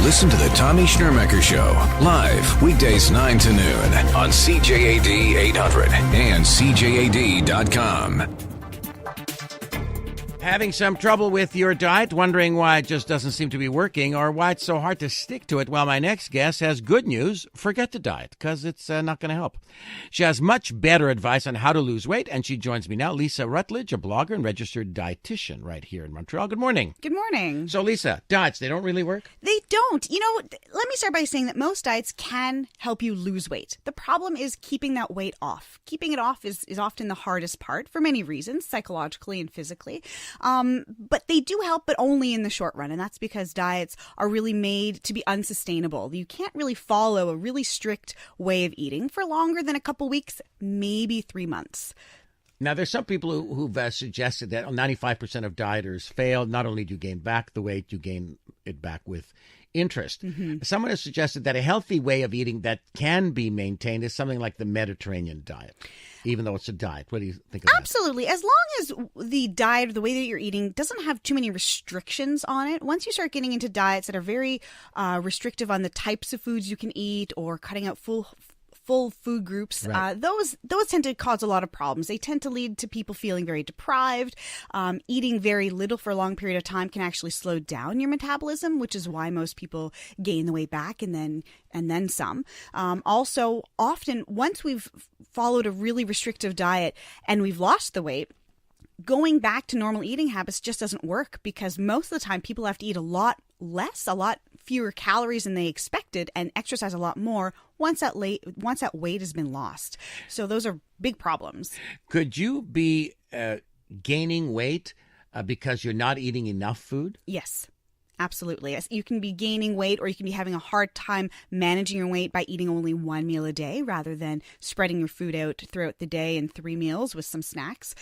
Listen to the Tommy Schnurmacher Show, live weekdays 9 to noon on CJAD 800 and CJAD.com. Having some trouble with your diet, wondering why it just doesn't seem to be working or why it's so hard to stick to it? Well, my next guest has good news. Forget the diet, because it's not going to help. She has much better advice on how to lose weight, and she joins me now. Lisa Rutledge, a blogger and registered dietitian right here in Montreal. Good morning. Good morning. So, Lisa, diets, they don't really work? They don't. You know, let me start by saying that most diets can help you lose weight. The problem is keeping that weight off. Keeping it off is often the hardest part for many reasons, psychologically and physically. But they do help, but only in the short run. And that's because diets are really made to be unsustainable. You can't really follow a really strict way of eating for longer than a couple weeks, maybe 3 months. Now, there's some people who've suggested that 95% of dieters fail. Not only do you gain back the weight, you gain it back with interest. Mm-hmm. Someone has suggested that a healthy way of eating that can be maintained is something like the Mediterranean diet, even though it's a diet. What do you think of that? Absolutely. As long as the diet, the way that you're eating, doesn't have too many restrictions on it. Once you start getting into diets that are very restrictive on the types of foods you can eat or cutting out full food groups, right. Those tend to cause a lot of problems. They tend to lead to people feeling very deprived. Eating very little for a long period of time can actually slow down your metabolism, which is why most people gain the weight back and then some. Also, often once we've followed a really restrictive diet and we've lost the weight, going back to normal eating habits just doesn't work, because most of the time people have to eat a lot less, a lot fewer calories than they expected, and exercise a lot more once that weight has been lost. So those are big problems. Could you be gaining weight because you're not eating enough food? Yes. Absolutely. You can be gaining weight, or you can be having a hard time managing your weight by eating only one meal a day rather than spreading your food out throughout the day in 3 meals with some snacks.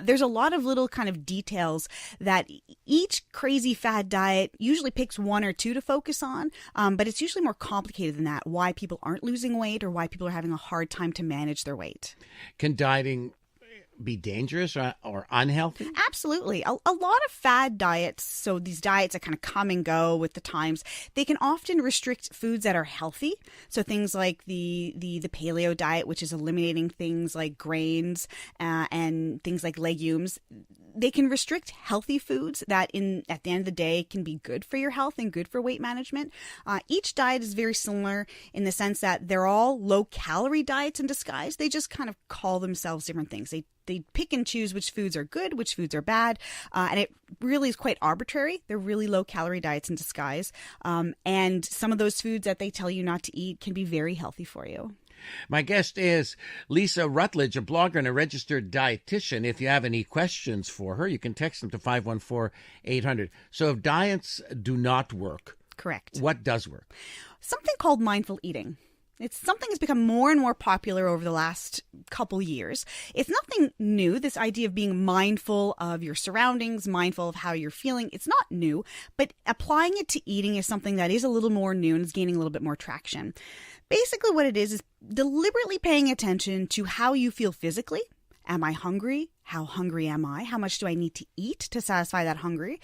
There's a lot of little kind of details that each crazy fad diet usually picks one or two to focus on, but it's usually more complicated than that, why people aren't losing weight or why people are having a hard time to manage their weight. Can dieting be dangerous or unhealthy? Absolutely. A lot of fad diets, so these diets that kind of come and go with the times, they can often restrict foods that are healthy. So things like the paleo diet, which is eliminating things like grains and things like legumes. They can restrict healthy foods that at the end of the day can be good for your health and good for weight management. Each diet is very similar in the sense that they're all low-calorie diets in disguise. They just kind of call themselves different things. They pick and choose which foods are good, which foods are bad, and it really is quite arbitrary. They're really low-calorie diets in disguise, and some of those foods that they tell you not to eat can be very healthy for you. My guest is Lisa Rutledge, a blogger and a registered dietitian. If you have any questions for her, you can text them to 514-800. So if diets do not work, correct, what does work? Something called mindful eating. It's something that's become more and more popular over the last couple years. It's nothing new, this idea of being mindful of your surroundings, mindful of how you're feeling. It's not new, but applying it to eating is something that is a little more new and is gaining a little bit more traction. Basically what it is deliberately paying attention to how you feel physically. Am I hungry? How hungry am I? How much do I need to eat to satisfy that hunger?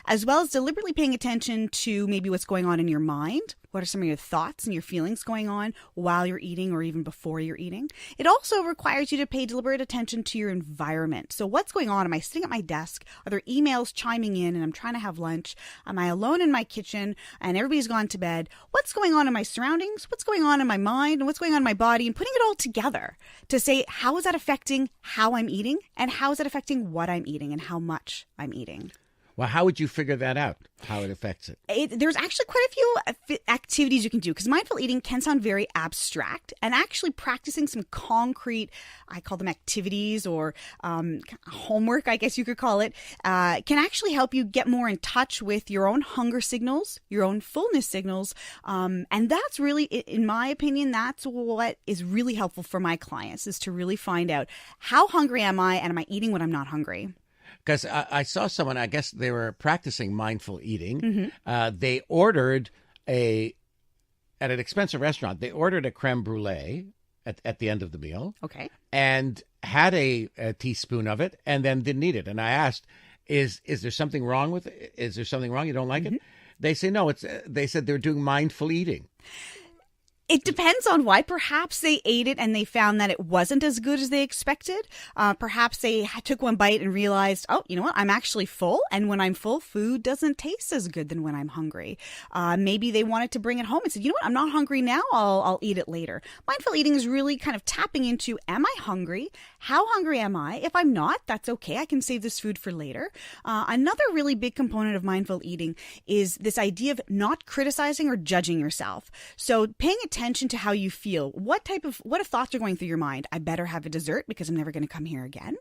As well as deliberately paying attention to maybe what's going on in your mind. What are some of your thoughts and your feelings going on while you're eating or even before you're eating? It also requires you to pay deliberate attention to your environment. So what's going on? Am I sitting at my desk? Are there emails chiming in and I'm trying to have lunch? Am I alone in my kitchen and everybody's gone to bed? What's going on in my surroundings? What's going on in my mind? And what's going on in my body? And putting it all together to say, how is that affecting how I'm eating? And how is it affecting what I'm eating and how much I'm eating? Well, how would you figure that out, how it affects it? There's actually quite a few activities you can do, because mindful eating can sound very abstract, and actually practicing some concrete, I call them activities or homework, I guess you could call it, can actually help you get more in touch with your own hunger signals, your own fullness signals. And that's really, in my opinion, that's what is really helpful for my clients, is to really find out how hungry am I, and am I eating when I'm not hungry? Because I saw someone, I guess they were practicing mindful eating. Mm-hmm. They ordered at an expensive restaurant, they ordered a creme brulee at the end of the meal. Okay. And had a teaspoon of it and then didn't eat it. And I asked, is there something wrong with it? Is there something wrong? You don't like it? They say no. They said they're doing mindful eating. It depends on why. Perhaps they ate it and they found that it wasn't as good as they expected. Perhaps they took one bite and realized, oh, you know what? I'm actually full. And when I'm full, food doesn't taste as good than when I'm hungry. Maybe they wanted to bring it home and said, you know what? I'm not hungry now. I'll eat it later. Mindful eating is really kind of tapping into, am I hungry? How hungry am I? If I'm not, that's okay. I can save this food for later. Another really big component of mindful eating is this idea of not criticizing or judging yourself. So paying attention to how you feel. What if thoughts are going through your mind? I better have a dessert because I'm never going to come here again.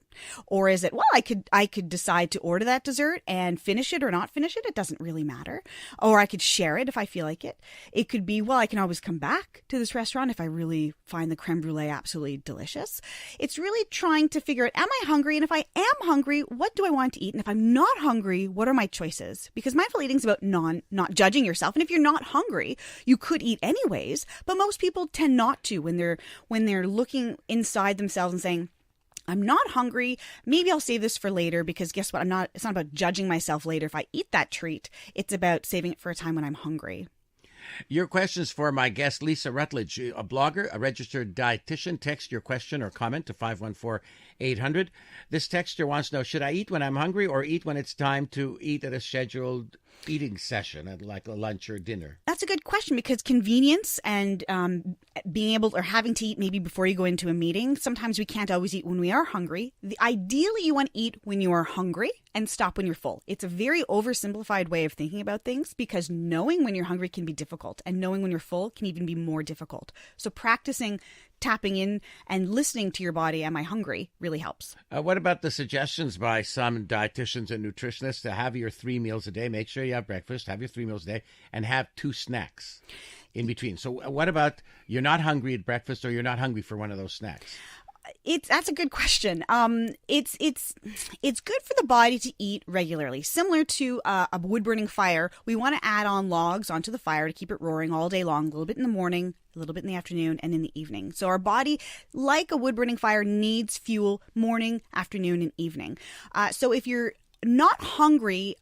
Or is it, well, I could decide to order that dessert and finish it or not finish it. It doesn't really matter. Or I could share it if I feel like it. It could be, well, I can always come back to this restaurant if I really find the creme brulee absolutely delicious. It's really trying to figure out, am I hungry? And if I am hungry, what do I want to eat? And if I'm not hungry, what are my choices? Because mindful eating is about not judging yourself. And if you're not hungry, you could eat anyways. But most people tend not to when they're looking inside themselves and saying, I'm not hungry. Maybe I'll save this for later because guess what? It's not about judging myself later if I eat that treat. It's about saving it for a time when I'm hungry. Your questions for my guest, Lisa Rutledge, a blogger, a registered dietitian. Text your question or comment to 514-800. This texter wants to know, should I eat when I'm hungry or eat when it's time to eat at a scheduled eating session, at like a lunch or dinner? That's a good question because convenience and being able or having to eat maybe before you go into a meeting, sometimes we can't always eat when we are hungry. Ideally, you want to eat when you are hungry and stop when you're full. It's a very oversimplified way of thinking about things because knowing when you're hungry can be difficult and knowing when you're full can even be more difficult. So practicing tapping in and listening to your body, am I hungry, really helps. What about the suggestions by some dietitians and nutritionists to have your 3 meals a day? Make sure you have breakfast, have your 3 meals a day, and have 2 snacks in between. So what about you're not hungry at breakfast or you're not hungry for one of those snacks? That's a good question. It's good for the body to eat regularly. Similar to a wood burning fire, we want to add on logs onto the fire to keep it roaring all day long, a little bit in the morning, a little bit in the afternoon, and in the evening. So our body, like a wood burning fire, needs fuel morning, afternoon, and evening. So if you're not hungry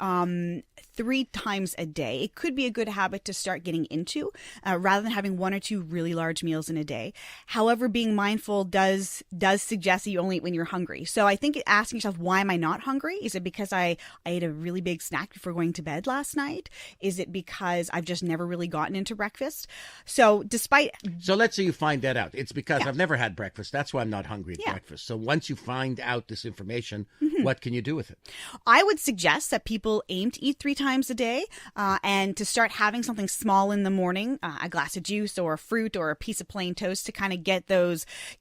3 times a day, it could be a good habit to start getting into rather than having 1 or 2 really large meals in a day. However, being mindful does suggest that you only eat when you're hungry. So I think asking yourself, why am I not hungry? Is it because I ate a really big snack before going to bed last night? Is it because I've just never really gotten into breakfast? So let's say you find that out. It's because I've never had breakfast. That's why I'm not hungry at breakfast. So once you find out this information, what can you do with it? I would suggest that people aim to eat 3 times a day and to start having something small in the morning, a glass of juice or a fruit or a piece of plain toast to kind of get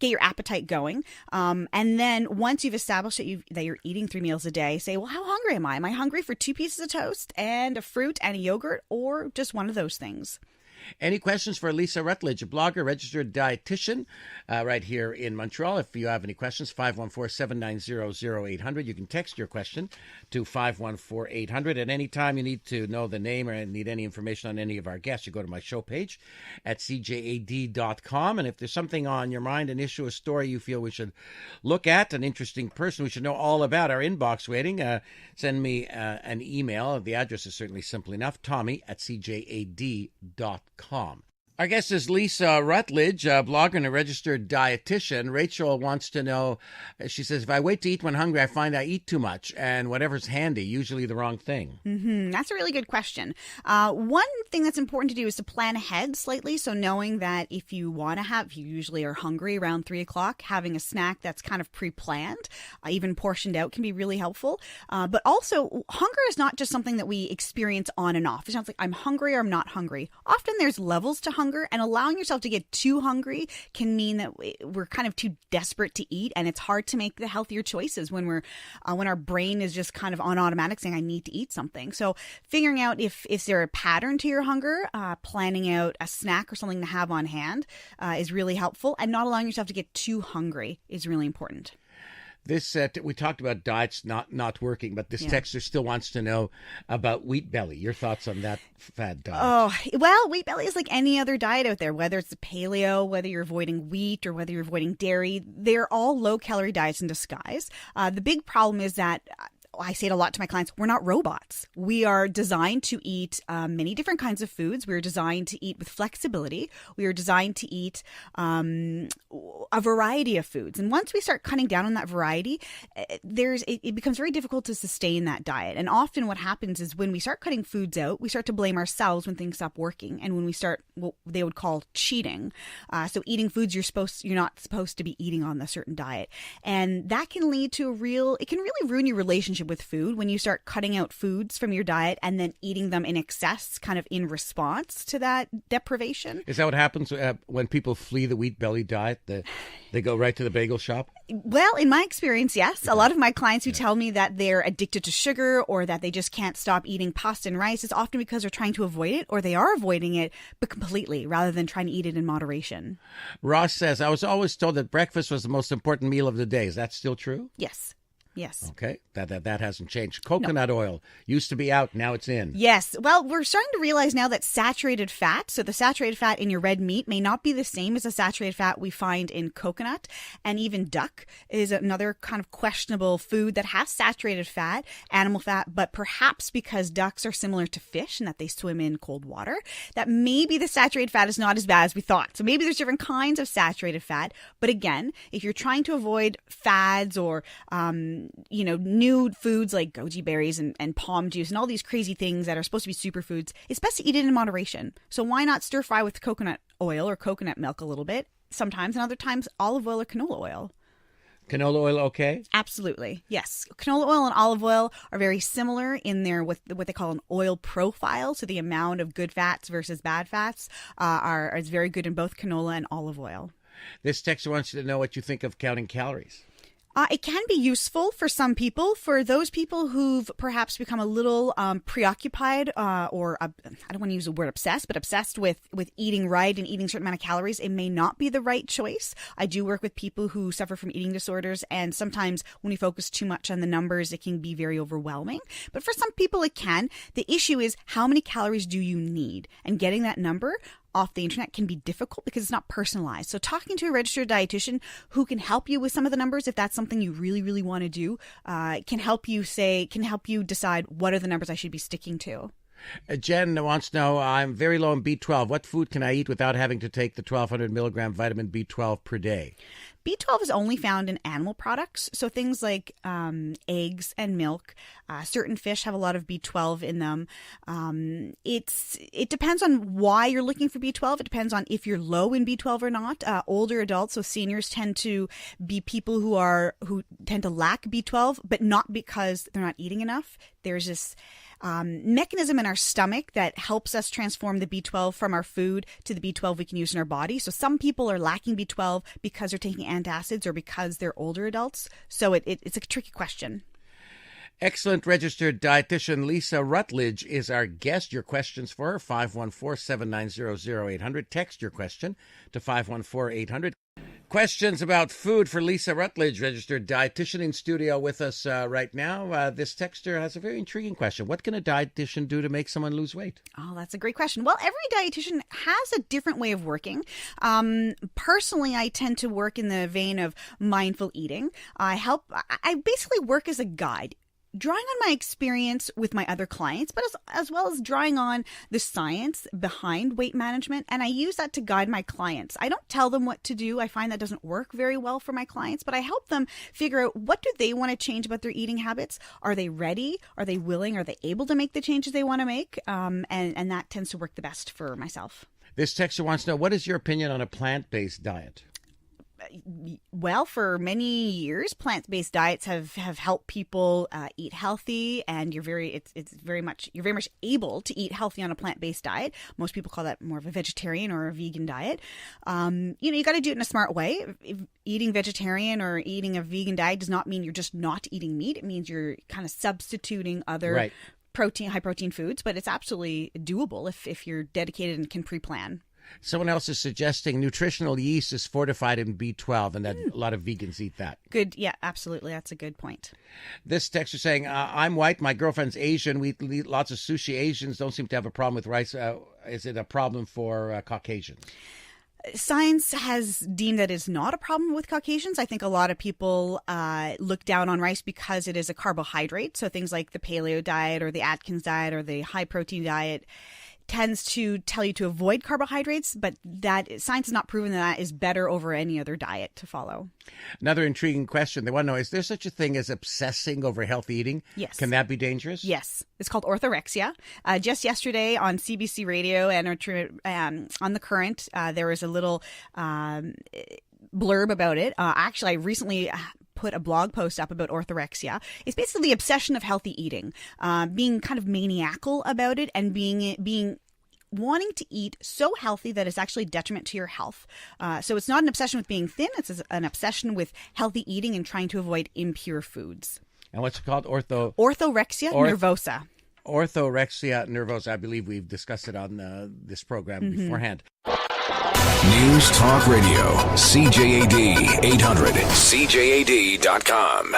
your appetite going. And then once you've established that you're eating 3 meals a day, say, well, how hungry am I? Am I hungry for 2 pieces of toast and a fruit and a yogurt or just one of those things? Any questions for Lisa Rutledge, a blogger, registered dietitian right here in Montreal? If you have any questions, 514-790-0800. You can text your question to 514-800. At any time you need to know the name or need any information on any of our guests, you go to my show page at CJAD.com. And if there's something on your mind, an issue, a story you feel we should look at, an interesting person we should know all about, our inbox waiting, send me an email. The address is certainly simple enough, Tommy@CJAD.com. Our guest is Lisa Rutledge, a blogger and a registered dietitian. Rachel wants to know, she says, if I wait to eat when hungry, I find I eat too much and whatever's handy, usually the wrong thing. That's a really good question. One thing that's important to do is to plan ahead slightly. So knowing that if you usually are hungry around 3 o'clock, having a snack that's kind of pre-planned, even portioned out can be really helpful. But also, hunger is not just something that we experience on and off. It's not like I'm hungry or I'm not hungry. Often there's levels to hunger, and allowing yourself to get too hungry can mean that we're kind of too desperate to eat, and it's hard to make the healthier choices when our brain is just kind of on automatic saying I need to eat something. So figuring out if there a pattern to your hunger, planning out a snack or something to have on hand is really helpful, and not allowing yourself to get too hungry is really important. This we talked about diets not working, but this texter still wants to know about wheat belly. Your thoughts on that fad diet? Oh, well, wheat belly is like any other diet out there, whether it's the paleo, whether you're avoiding wheat or whether you're avoiding dairy. They're all low-calorie diets in disguise. The big problem is that I say it a lot to my clients, we're not robots. We are designed to eat many different kinds of foods. We're designed to eat with flexibility. We are designed to eat a variety of foods. And once we start cutting down on that variety, it becomes very difficult to sustain that diet. And often what happens is when we start cutting foods out, we start to blame ourselves when things stop working. And when we start what they would call cheating, so eating foods you're not supposed to be eating on a certain diet. And that can lead to it can really ruin your relationship with food when you start cutting out foods from your diet and then eating them in excess, kind of in response to that deprivation. Is that what happens when people flee the wheat belly diet? They go right to the bagel shop? Well, in my experience, yes. A lot of my clients who tell me that they're addicted to sugar or that they just can't stop eating pasta and rice is often because they're trying to avoid it, or they are avoiding it but completely rather than trying to eat it in moderation. Ross says, I was always told that breakfast was the most important meal of the day. Is that still true? Yes. Yes. Okay. That hasn't changed. Coconut oil used to be out. Now it's in. Yes. Well, we're starting to realize now that saturated fat, so the saturated fat in your red meat may not be the same as the saturated fat we find in coconut. And even duck is another kind of questionable food that has saturated fat, animal fat, but perhaps because ducks are similar to fish and that they swim in cold water, that maybe the saturated fat is not as bad as we thought. So maybe there's different kinds of saturated fat. But again, if you're trying to avoid fads or, new foods like goji berries and palm juice and all these crazy things that are supposed to be superfoods, it's best to eat it in moderation. So why not stir fry with coconut oil or coconut milk a little bit sometimes, and other times olive oil or canola oil. Canola oil okay? Absolutely, yes. Canola oil and olive oil are very similar in their what they call an oil profile. So the amount of good fats versus bad fats is very good in both canola and olive oil. This texter wants you to know what you think of counting calories. It can be useful for some people. For those people who've perhaps become a little preoccupied or I don't want to use the word obsessed, but obsessed with eating right and eating a certain amount of calories, it may not be the right choice. I do work with people who suffer from eating disorders, and sometimes when we focus too much on the numbers, it can be very overwhelming. But for some people, it can. The issue is how many calories do you need? And getting that number off the internet can be difficult because it's not personalized. So talking to a registered dietitian who can help you with some of the numbers, if that's something you really, really want to do, can help you decide what are the numbers I should be sticking to. Jen wants to know, I'm very low in B12. What food can I eat without having to take the 1,200 milligram vitamin B12 per day? B12 is only found in animal products, so things like eggs and milk. Certain fish have a lot of B12 in them. It depends on why you're looking for B12. It depends on if you're low in B12 or not. Older adults, so seniors, tend to be people who tend to lack B12, but not because they're not eating enough. There's this mechanism in our stomach that helps us transform the B12 from our food to the B12 we can use in our body. So some people are lacking B12 because they're taking antacids or because they're older adults. So it's a tricky question. Excellent registered dietitian Lisa Rutledge is our guest. Your questions for her, 514-790-0800. Text your question to 514-800. Questions about food for Lisa Rutledge, registered dietitian, in studio with us right now. This texter has a very intriguing question. What can a dietitian do to make someone lose weight? Oh, that's a great question. Well, every dietitian has a different way of working. Personally, I tend to work in the vein of mindful eating. I basically work as a guide, drawing on my experience with my other clients, but as well as drawing on the science behind weight management. And I use that to guide my clients. I don't tell them what to do. I find that doesn't work very well for my clients, but I help them figure out, what do they want to change about their eating habits? Are they ready? Are they willing? Are they able to make the changes they want to make? And that tends to work the best for myself. This texter wants to know, what is your opinion on a plant-based diet? Well, for many years, plant-based diets have helped people eat healthy, and you're very much able to eat healthy on a plant-based diet. Most people call that more of a vegetarian or a vegan diet. You got to do it in a smart way. If eating vegetarian or eating a vegan diet does not mean you're just not eating meat. It means you're kind of substituting other high protein foods, but it's absolutely doable if you're dedicated and can pre-plan. Someone else is suggesting nutritional yeast is fortified in B12, and that a lot of vegans eat that. Good. Yeah, absolutely. That's a good point. This text is saying, I'm white, my girlfriend's Asian, we eat lots of sushi. Asians don't seem to have a problem with rice. Is it a problem for Caucasians? Science has deemed that it's not a problem with Caucasians. I think a lot of people look down on rice because it is a carbohydrate. So things like the paleo diet or the Atkins diet or the high protein diet tends to tell you to avoid carbohydrates, but that science has not proven that is better over any other diet to follow. Another intriguing question. They want to know, is there such a thing as obsessing over healthy eating? Yes. Can that be dangerous? Yes. It's called orthorexia. Just yesterday on CBC Radio and on The Current, there was a little blurb about it. Actually, I recently put a blog post up about orthorexia. It's basically the obsession of healthy eating, being kind of maniacal about it and being wanting to eat so healthy that it's actually detriment to your health. So it's not an obsession with being thin. It's an obsession with healthy eating and trying to avoid impure foods. And what's it called? Orthorexia nervosa. Orthorexia nervosa. I believe we've discussed it on this program beforehand. News Talk Radio, CJAD 800, CJAD.com.